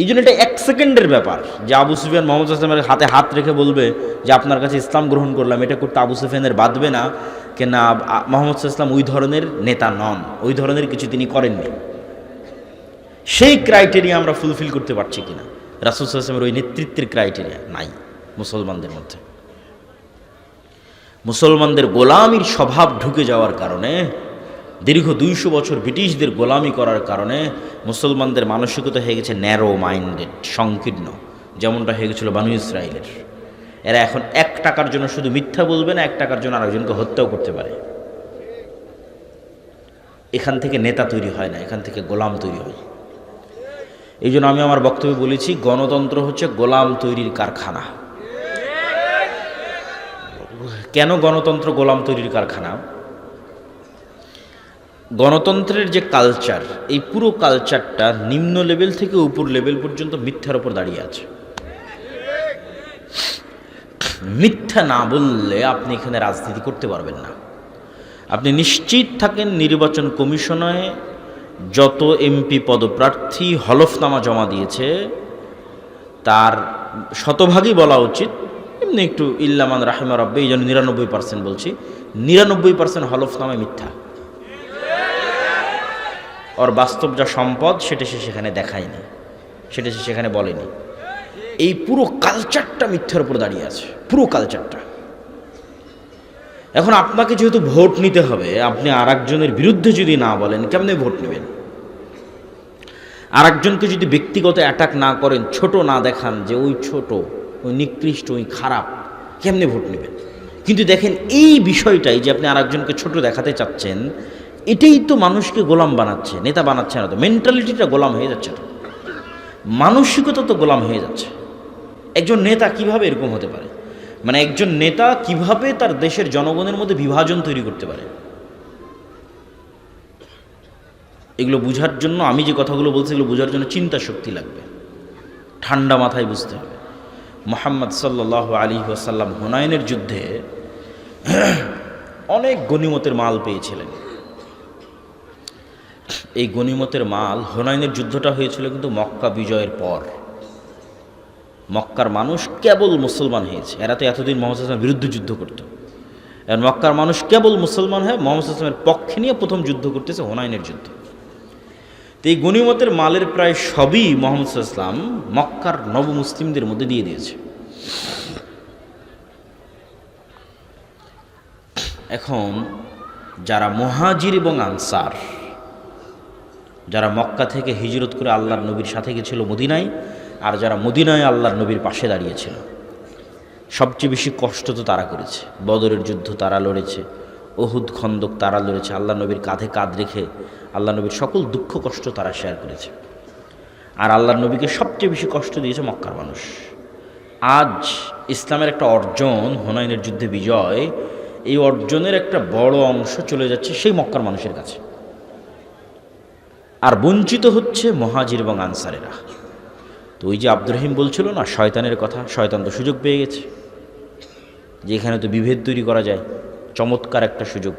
এই জন্য এটা 1 সেকেন্ডের ব্যাপার যে আবু সুফিয়ান মুহাম্মদ সাল্লাল্লাহু আলাইহি ওয়াসাল্লামের হাতে হাত রেখে বলবে যে আপনার কাছে ইসলাম গ্রহণ করলাম, এটা করতে আবু সুফিয়ানের বাঁধবে না। কেন, মুহাম্মদ সাল্লাল্লাহু আলাইহি ওয়াসাল্লাম ওই ধরনের নেতা নন, ওই ধরনের কিছু তিনি করেননি। সেই ক্রাইটেরিয়া আমরা ফুলফিল করতে পারছি কিনা? রাসূল সাল্লাল্লাহু আলাইহি ওয়াসাল্লামের ওই নেতৃত্বের ক্রাইটেরিয়া নাই মুসলমানদের মধ্যে। মুসলমানদের গোলামির স্বভাব ঢুকে যাওয়ার কারণে, দীর্ঘ 200 বছর ব্রিটিশদের গোলামি করার কারণে মুসলমানদের মানসিকতা হয়ে গেছে ন্যারো মাইন্ডেড, সংকীর্ণ, যেমনটা হয়ে গেছিল বানু ইসরাইলের। এরা এখন 1 টাকার জন্য শুধু মিথ্যা বলবে না, 1 টাকার জন্য আরেকজনকে হত্যাও করতে পারে। এখান থেকে নেতা তৈরি হয় না, এখান থেকে গোলাম তৈরি হয়। এই জন্য আমি আমার বক্তব্যে বলেছি, গণতন্ত্র হচ্ছে গোলাম তৈরির কারখানা। কেন গণতন্ত্র গোলাম তৈরির কারখানা? গণতন্ত্রের যে কালচার, এই পুরো কালচারটা নিম্ন লেভেল থেকে উপর লেভেল পর্যন্ত মিথ্যার উপর দাঁড়িয়ে আছে। মিথ্যা না বললে আপনি এখানে রাজনীতি করতে পারবেন না। আপনি নিশ্চিত থাকেন নির্বাচন কমিশনে যত এমপি পদপ্রার্থী হলফনামা জমা দিয়েছে তার শতভাগই বলা উচিত, এমনি একটু ইল্লামান রাহিমা রব্বে, এই জন্য 99% বলছি, 99% হলফনামায় মিথ্যা। ওর বাস্তব যা সম্পদ সেটা সে সেখানে দেখায়নি, সেটা সে সেখানে বলেনি। এই পুরো কালচারটা মিথ্যার উপর দাঁড়িয়ে আছে, পুরো কালচারটা। এখন আপনাকে যেহেতু ভোট নিতে হবে, আপনি আরেকজনের বিরুদ্ধে যদি না বলেন কেমনে ভোট নেবেন? আরেকজনকে যদি ব্যক্তিগত অ্যাটাক না করেন, ছোট না দেখান যে ওই ছোট, ওই নিকৃষ্ট, ওই খারাপ, কেমনে ভোট নেবেন? কিন্তু দেখেন এই বিষয়টাই যে আপনি আরেকজনকে ছোট দেখাতে চাচ্ছেন, এটাই তো মানুষকে গোলাম বানাচ্ছে, নেতা বানাচ্ছে না। তো মেন্টালিটিটা গোলাম হয়ে যাচ্ছে, তো মানসিকতা তো গোলাম হয়ে যাচ্ছে। একজন নেতা কিভাবে এরকম হতে পারে? মানে একজন নেতা কিভাবে তার দেশের জনগণের মধ্যে বিভাজন তৈরি করতে পারে? এগুলো বুঝার জন্য, আমি যে কথাগুলো বলছি এগুলো বুঝার জন্য চিন্তা শক্তি লাগবে, ঠান্ডা মাথায় বুঝতে হবে। মুহাম্মদ সাল্লাল্লাহু আলাইহি ওয়াসাল্লাম হুনাইনের যুদ্ধে অনেক গনিমতের মাল পেয়েছিলেন। এই গনিমতের মাল, হুনাইনের যুদ্ধটা হয়েছিল কিন্তু মক্কা বিজয়ের পর। মক্কার মানুষ কেবল মুসলমান হয়েছে, এরা তো এতদিন মুহাম্মদ সাল্লাল্লাহু আলাইহি ওয়াসাল্লামের বিরুদ্ধে যুদ্ধ করত। এখন মক্কার মানুষ কেবল মুসলমান হয়ে মুহাম্মদ সাল্লাল্লাহু আলাইহি ওয়াসাল্লামের পক্ষে নিয়ে প্রথম যুদ্ধ করতেছে, হুনাইনের যুদ্ধ। তো এই গনিমতের মালের প্রায় সবই মুহাম্মদ সাল্লাল্লাহু আলাইহি ওয়াসাল্লাম মক্কার নবমুসলিমদের মধ্যে দিয়ে দিয়েছে। এখন যারা মুহাজির এবং আনসার, যারা মক্কা থেকে হিজরত করে আল্লাহর নবীর সাথে গেছিল মদিনায়, আর যারা মদিনায় আল্লাহর নবীর পাশে দাঁড়িয়েছিল, সবচেয়ে বেশি কষ্ট তো তারা করেছে। বদরের যুদ্ধ তারা লড়েছে, উহুদ খন্দক তারা লড়েছে, আল্লাহ নবীর কাঁধে কাঁধ রেখে আল্লাহ নবীর সকল দুঃখ কষ্ট তারা শেয়ার করেছে। আর আল্লাহর নবীকে সবচেয়ে বেশি কষ্ট দিয়েছে মক্কার মানুষ। আজ ইসলামের একটা অর্জন, হুনাইনের যুদ্ধে বিজয়, এই অর্জনের একটা বড় অংশ চলে যাচ্ছে সেই মক্কার মানুষের কাছে, আর বঞ্চিত হচ্ছে মুহাজির এবং আনসারেরা। তো ওই যে আব্দুর রহিম বলছিল না শয়তানের কথা, শয়তান তো সুযোগ পেয়ে গেছে যে এখানে তো বিভেদ তৈরি করা যায়, চমৎকার একটা সুযোগ।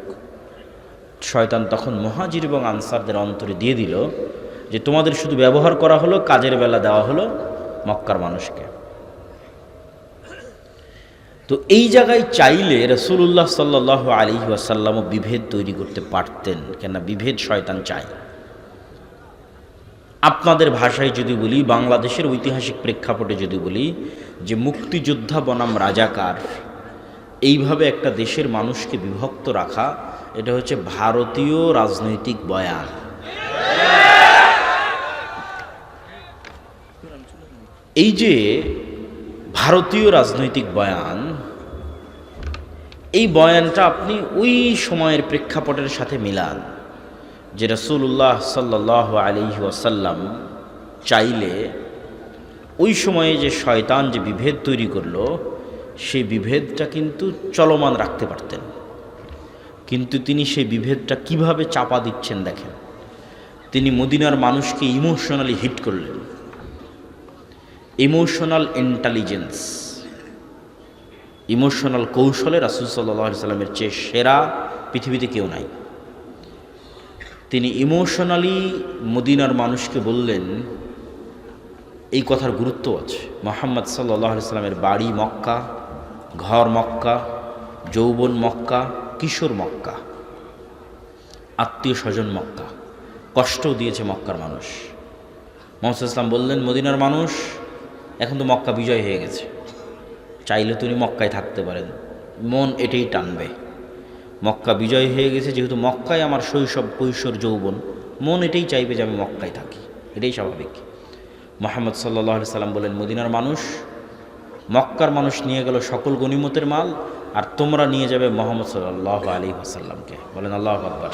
শয়তান তখন মুহাজির এবং আনসারদের অন্তরে দিয়ে দিল যে তোমাদের শুধু ব্যবহার করা হলো, কাজের বেলা দেওয়া হলো মক্কার মানুষকে। তো এই জায়গায় চাইলে রাসূলুল্লাহ সাল্লাল্লাহু আলাইহি ওয়াসাল্লামও বিভেদ তৈরি করতে পারতেন, কেননা বিভেদ শয়তান চায়। আপনাদের ভাষায় যদি বলি, বাংলাদেশের ঐতিহাসিক প্রেক্ষাপটে যদি বলি, যে মুক্তিযোদ্ধা বনাম রাজাকার, এইভাবে একটা দেশের মানুষকে বিভক্ত রাখা, এটা হচ্ছে ভারতীয় রাজনৈতিক বয়ান। এই যে ভারতীয় রাজনৈতিক বয়ান, এই বয়ানটা আপনি ওই সময়ের প্রেক্ষাপটের সাথে মিলান যে রাসূলুল্লাহ সাল্লাল্লাহু আলাইহি ওয়াসাল্লাম চাইলে ওই সময়ে যে শয়তান যে বিভেদ তৈরি করলো, সেই বিভেদটা কিন্তু চলমান রাখতে পারতেন, কিন্তু তিনি সেই বিভেদটা কিভাবে চাপা দিচ্ছেন দেখেন। তিনি মদিনার মানুষকে ইমোশনালি হিট করলেন। ইমোশনাল ইন্টেলিজেন্স, ইমোশনাল কৌশলে রাসূল সাল্লাল্লাহু আলাইহি সাল্লামের চেয়ে সেরা পৃথিবীতে কেউ নাই। তিনি ইমোশনালি মদিনার মানুষকে বললেন, এই কথার গুরুত্ব আছে, মুহাম্মদ সাল্লাল্লাহু আলাইহি সাল্লামের বাড়ি মক্কা, ঘর মক্কা, যৌবন মক্কা, কিশোর মক্কা, আত্মীয় স্বজন মক্কা, কষ্টও দিয়েছে মক্কার মানুষ। মুহাম্মদ সাল্লাল্লাহু আলাইহি সাল্লাম বললেন, মদিনার মানুষ এখন তো মক্কা বিজয় হয়ে গেছে, চাইলে তিনি মক্কায় থাকতে পারেন, মন এটাই টানবে। মক্কা বিজয় হয়ে গেছে, যেহেতু মক্কায় আমার শৈশব কৈশোর যৌবন, মন এটাই চাইবে যে আমি মক্কায় থাকি, এটাই স্বাভাবিক। মুহাম্মদ সাল্লাল্লাহু আলাইহি সাল্লাম বলেন, মদিনার মানুষ, মক্কার মানুষ নিয়ে গেল সকল গনিমতের মাল, আর তোমরা নিয়ে যাবে মুহাম্মদ সাল্লাল্লাহু আলাইহি ওয়াসাল্লামকে। বলেন আল্লাহু আকবার।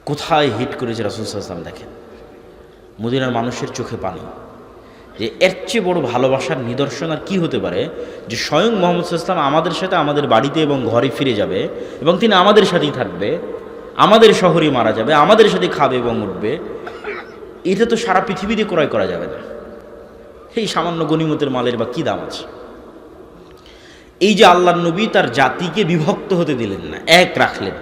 কোথায় হিট করেছে রাসূল সাল্লাল্লাহু আলাইহি ওয়াসাল্লাম দেখেন। মদিনার মানুষের চোখে পানি, যে এর চেয়ে বড় ভালোবাসার নিদর্শন আর কী হতে পারে, যে স্বয়ং মুহাম্মদ সাল্লাল্লাহু আলাইহি ওয়াসাল্লাম আমাদের সাথে আমাদের বাড়িতে এবং ঘরে ফিরে যাবে, এবং তিনি আমাদের সাথেই থাকবে, আমাদের শহরে মারা যাবে, আমাদের সাথে খাবে এবং উঠবে। এটা তো সারা পৃথিবীতে ক্রয় করা যাবে না। এই সামান্য গনিমতের মালের বা কী দাম আছে? এই যে আল্লাহর নবী তার জাতিকে বিভক্ত হতে দিলেন না, এক রাখলেন।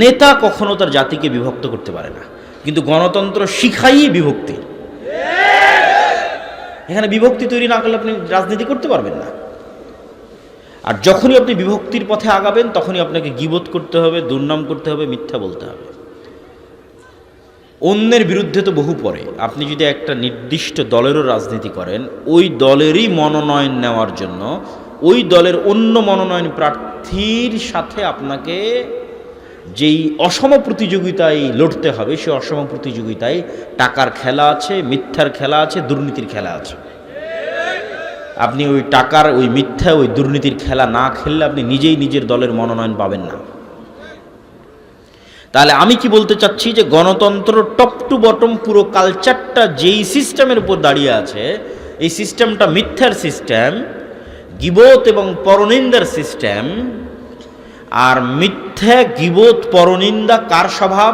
নেতা কখনো তার জাতিকে বিভক্ত করতে পারে না, কিন্তু গণতন্ত্র শিখাই বিভক্তি। এখানে বিভক্তি তৈরি না করলে আপনি রাজনীতি করতে পারবেন না। আর যখনই আপনি বিভক্তির পথে আগাবেন, তখনই আপনাকে গীবত করতে হবে, দুর্নাম করতে হবে, মিথ্যা বলতে হবে। অন্যের বিরুদ্ধে তো বহু পরে। আপনি যদি একটা নির্দিষ্ট দলেরও রাজনীতি করেন, ওই দলেরই মনোনয়ন নেওয়ার জন্য ওই দলের অন্য মনোনয়ন প্রার্থীর সাথে আপনাকে যেই অসম প্রতিযোগিতায় লড়তে হবে, সেই অসম প্রতিযোগিতায় টাকার খেলা আছে, মিথ্যার খেলা আছে, দুর্নীতির খেলা আছে। আপনি ওই টাকার, ওই মিথ্যা, ওই দুর্নীতির খেলা না খেললে আপনি নিজেই নিজের দলের মনোনয়ন পাবেন না। তাহলে আমি কি বলতে চাচ্ছি, যে গণতন্ত্র টপ টু বটম পুরো কালচারটা যেই সিস্টেমের উপর দাঁড়িয়ে আছে, এই সিস্টেমটা মিথ্যার সিস্টেম, গীবত এবং পরনিন্দার সিস্টেম। আর মিথ্যা, গীবত, পরনিন্দা কার স্বভাব?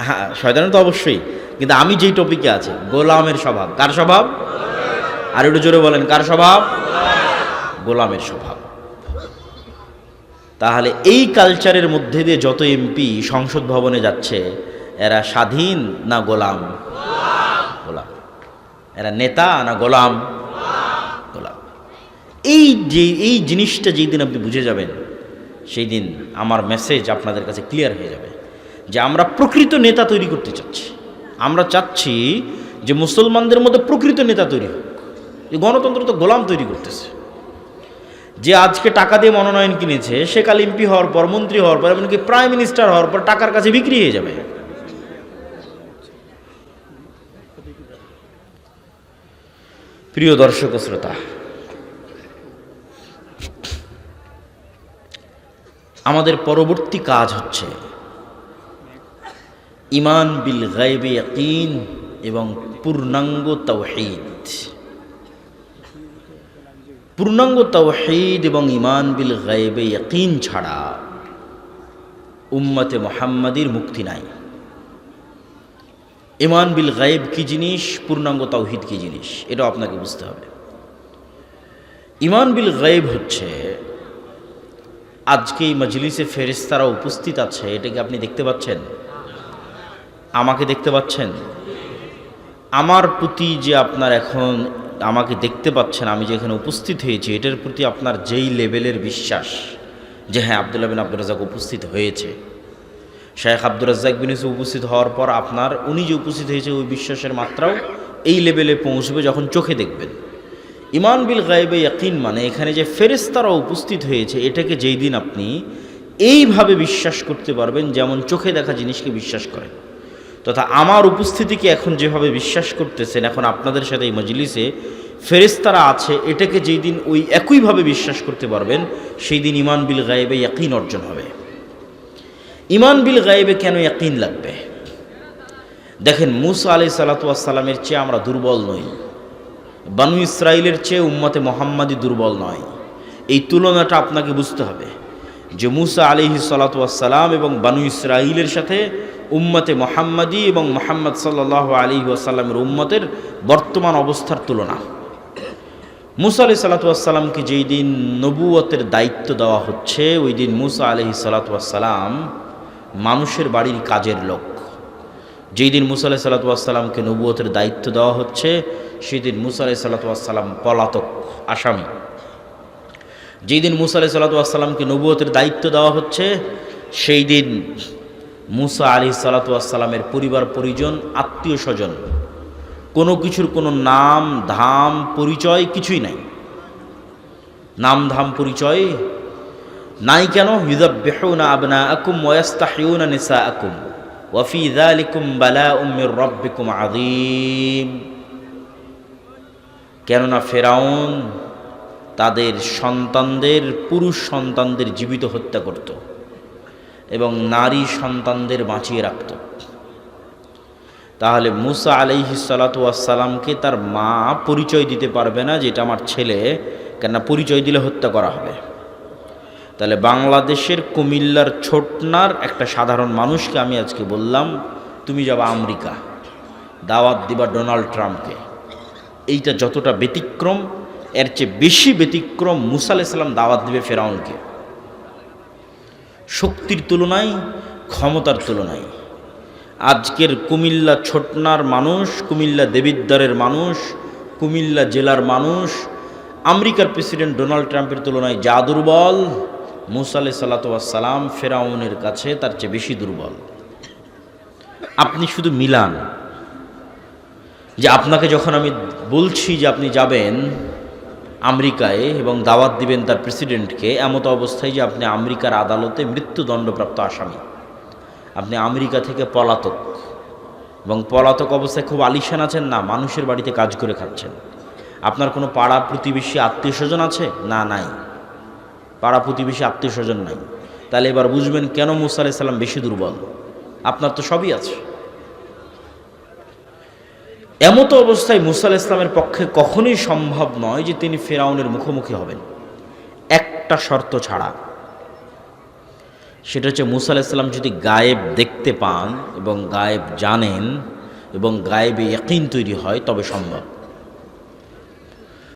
হ্যাঁ, শয়তানের তো অবশ্যই, কিন্তু আমি যেই টপিকে আছি, গোলামের স্বভাব। কার স্বভাব? আর একটু জোরে বলেন, কার স্বভাব? গোলামের স্বভাব। তাহলে এই কালচারের মধ্যে দিয়ে যত এমপি সংসদ ভবনে যাচ্ছে, এরা স্বাধীন না গোলাম? গোলাম। এরা নেতা না গোলাম? গোলাম। এই জিনিসটা যেই দিন আপনি বুঝে যাবেন, সেই দিন আমার মেসেজ আপনাদের কাছে ক্লিয়ার হয়ে যাবে যে আমরা প্রকৃত নেতা তৈরি করতে চাচ্ছি। আমরা চাচ্ছি যে মুসলমানদের মধ্যে প্রকৃত নেতা তৈরি হোক। এই গণতন্ত্র তো গোলাম তৈরি করতেছে। যে আজকে টাকা দিয়ে মনোনয়ন কিনেছে, সে কাল এমপি হওয়ার পর, মন্ত্রী হওয়ার পর, এমনকি প্রাইম মিনিস্টার হওয়ার পর টাকার কাছে বিক্রি হয়ে যাবে। প্রিয় দর্শক ও শ্রোতা, আমাদের পরবর্তী কাজ হচ্ছে ঈমান বিল গায়বে ইয়াকিন এবং পূর্ণাঙ্গ তাওহীদ। পূর্ণাঙ্গ তাওহীদ এবং ঈমান বিল গায়বে ইয়াকিন ছাড়া উম্মতে মুহাম্মাদির মুক্তি নাই। ঈমান বিল গায়ব কি জিনিস, পূর্ণাঙ্গ তাওহীদ কি জিনিস, এটা আপনাকে বুঝতে হবে। ঈমান বিল গায়ব হচ্ছে, আজকে এই মজলিসে ফেরেশতারা উপস্থিত আছে, এটাকে আপনি দেখতে পাচ্ছেন? আমাকে দেখতে পাচ্ছেন? আমার প্রতি যে আপনার এখন আমাকে দেখতে পাচ্ছেন, আমি যে এখানে উপস্থিত হয়েছি, এটার প্রতি আপনার যেই লেভেলের বিশ্বাস যে হ্যাঁ আব্দুল্লাহ বিন আব্দুর রাজ্জাক উপস্থিত হয়েছে, শেখ আব্দুর রাজ্জাক বিন ইউসুফ উপস্থিত হওয়ার পর আপনার উনি যে উপস্থিত হয়েছে, ওই বিশ্বাসের মাত্রাও এই লেভেলে পৌঁছবে যখন চোখে দেখবেন। ইমান বিল গায়েবে ইয়াকিন মানে এখানে যে ফেরেশতারা উপস্থিত হয়েছে এটাকে যেই দিন আপনি এইভাবে বিশ্বাস করতে পারবেন যেমন চোখে দেখা জিনিসকে বিশ্বাস করেন, তথা আমার উপস্থিতিকে এখন যেভাবে বিশ্বাস করতেছেন এখন আপনাদের সাথে এই মজলিসে ফেরেশতারা আছে, এটাকে যেই দিন ওই একইভাবে বিশ্বাস করতে পারবেন সেই দিন ইমান বিল গায়েবে ইয়াকিন অর্জন হবে। ইমান বিল গায়েবে কেন ইয়াকিন লাগবে? দেখেন, মুসা আলাইহিস সালাতু ওয়াস সালামের চেয়ে আমরা দুর্বল নই, বানু ইসরাইলের চেয়ে উম্মতে মুহাম্মাদি দুর্বল নয়। এই তুলনাটা আপনাকে বুঝতে হবে যে মুসা আলাইহিস সালাতু ওয়াস সালাম এবং বানু ইসরাইলের সাথে উম্মতে মুহাম্মাদি এবং মুহাম্মদ সাল্লাল্লাহু আলাইহি ওয়াসাল্লামের উম্মতের বর্তমান অবস্থার তুলনা। মুসা আলাইহিস সালাতু ওয়াস সালামকে যেই দিন নবুয়তের দায়িত্ব দেওয়া হচ্ছে ওই দিন মুসা আলাইহিস সালাতু ওয়াস সালাম মানুষের বাড়ির কাজের লোক। যেই দিন মুসা আলাইহিস সালাতু ওয়াস সালামকে নবুয়তের দায়িত্ব দেওয়া হচ্ছে সেই দিন মুসা আলাইহিস সালাতু ওয়াস সালাম পলাতক, আসামি। যেই দিন মুসা আলাইহিস সালাতু ওয়াস সালামকে নবুয়তের দায়িত্ব দেওয়া হচ্ছে সেই দিন মুসা আলাইহিস সালাতু ওয়াস সালামের পরিবার পরিজন, আত্মীয় স্বজন, কোনো কিছুর কোনো নাম ধাম পরিচয় কিছুই নাই। নাম ধাম পরিচয় নাই কেন? ইউযাব্বিহুনা আবনাআকুম ওয়া ইস্তাহয়ুনা নিসাআকুম ওয়া ফী যালিকুম বালাউম মির রাব্বিকুম আযীম। কেননা ফেরাউন তাদের সন্তানদের, পুরুষ সন্তানদের জীবিত হত্যা করত এবং নারী সন্তানদের বাঁচিয়ে রাখত। তাহলে মুসা আলাইহিস সালাতু ওয়াস সালামকে তার মা পরিচয় দিতে পারবে না যে এটা আমার ছেলে, কেননা পরিচয় দিলে হত্যা করা হবে। তাহলে বাংলাদেশের কুমিল্লার ছোটনার একটা সাধারণ মানুষকে আমি আজকে বললাম তুমি যাবা আমেরিকা, দাওয়াত দিবা ডোনাল্ড ট্রাম্পকে, এইটা যতটা ব্যতিক্রম এর চেয়ে বেশি ব্যতিক্রম মুসা আলাইহিস সালাম দাওয়াত দিবে ফেরাউনকে। শক্তির তুলনায়, ক্ষমতার তুলনায় আজকের কুমিল্লা ছোটনার মানুষ, কুমিল্লা দেবিদ্বারের মানুষ, কুমিল্লা জেলার মানুষ আমেরিকার প্রেসিডেন্ট ডোনাল্ড ট্রাম্পের তুলনায় যা দুর্বল, মুসা আলাইহিস সালাতু ওয়াস সালাম ফেরাউনের কাছে তার চেয়ে বেশি দুর্বল। আপনি শুধু মিলান যে আপনাকে যখন আমি বলছি যে আপনি যাবেন আমেরিকায় এবং দাওয়াত দিবেন তার প্রেসিডেন্টকে, এমত অবস্থায় যে আপনি আমেরিকার আদালতে মৃত্যুদণ্ডপ্রাপ্ত আসামি, আপনি আমেরিকা থেকে পলাতক এবং পলাতক অবস্থায় খুব আলিশান আছেন না, মানুষের বাড়িতে কাজ করে খাচ্ছেন। আপনার কোনো পাড়া প্রতিবেশী আত্মীয় স্বজন আছে? না, নাই। পাড়া প্রতিবেশী আত্মীয় স্বজন নাই। তাহলে এবার বুঝবেন কেন মুসা আলাইহিস সালাম বেশি দুর্বল। আপনার তো সবই আছে। এমতো অবস্থায় মুসা আলাইহিস সালামের পক্ষে কখনোই সম্ভব নয় যে তিনি ফেরাউনের মুখোমুখি হবেন, একটা শর্ত ছাড়া। সেটা হচ্ছে মুসা আলাইহিস সালাম যদি গায়েব দেখতে পান এবং গায়েব জানেন এবং গায়েবে ইয়াকিন তৈরি হয় তবে সম্ভব।